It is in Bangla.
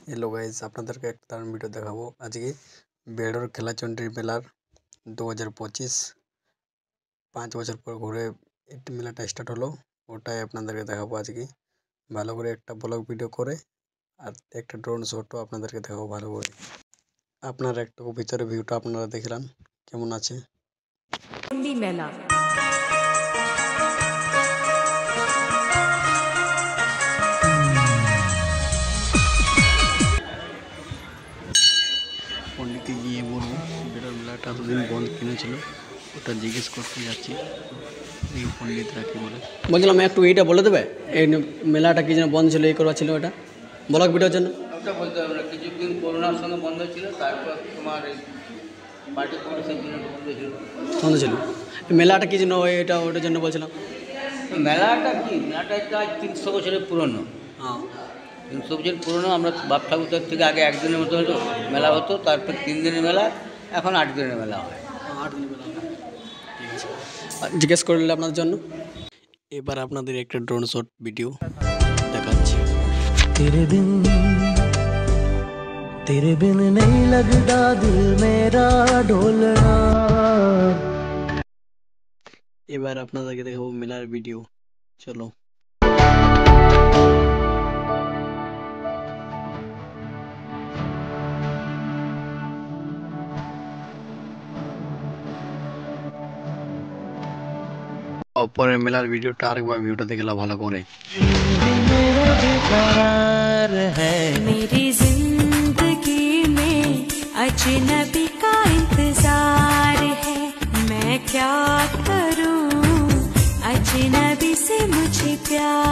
হ্যালো গাইজ, আপনাদেরকে একটা দারুণ ভিডিও দেখাবো আজকে বেড়োর খেলাচন্ডীর মেলার 2025 5 বছর পর ঘুরে একটি মেলাটা স্টার্ট হলো। ওটাই আপনাদেরকে দেখাবো আজকে ভালো করে একটা ব্লগ ভিডিও করে, আর একটা ড্রোন শটও আপনাদেরকে দেখাবো ভালো করে। আপনারা একটু ভিতরে ভিউটা আপনারা দেখলাম কেমন আছে। মেলা পণ্ডিতকে গিয়ে বলবো বেড়োর মেলাটা এতদিন বন্ধ কিনেছিল, ওটা জিজ্ঞেস করতে যাচ্ছি এই পণ্ডিতরা কি বলে। বলছিলাম একটু এইটা বলে দেবে, এই মেলাটা কি যেন বন্ধ ছিল, এই করা ছিল ওটা ব্লগ ভিডিওর জন্য। ওটা বলতে হবে না, কিছুদিন করোনার সঙ্গে বন্ধ ছিল, তারপর তোমার এই পার্টি পুলিশের জন্য বন্ধ ছিল। এই মেলাটা কি যেন এটা ওটার জন্য বলছিলাম। মেলাটা কি, মেলাটা প্রায় 300 বছরের পুরনো। হ্যাঁ, 300 বছর পুরনো। আমরা বাপ ঠাকুরদের থেকে আগে একদিনের মতো হতো মেলা হতো, তারপর 3 দিনের মেলা, এখন 8 দিনের মেলা হয়। 8 দিন মেলা। ঠিক আছে, জিজ্ঞেস করলে আপনার জন্য। এবার আপনাদের একটা ড্রোন শট ভিডিও দেখাচ্ছি। तेरे बिन नहीं लगता दिल मेरा ढोलना। এবার আপনাদেরকে দেখাবো মেলার ভিডিও, চলো। অপরের মেলার ভিডিওটা আরেকবার ভিউটা দেখলাম ভালো করে। मेरा बेकरार है मेरी जिंदगी में अजनबी का इंतजार है, मैं क्या करूं अजनबी से मुझे प्यार।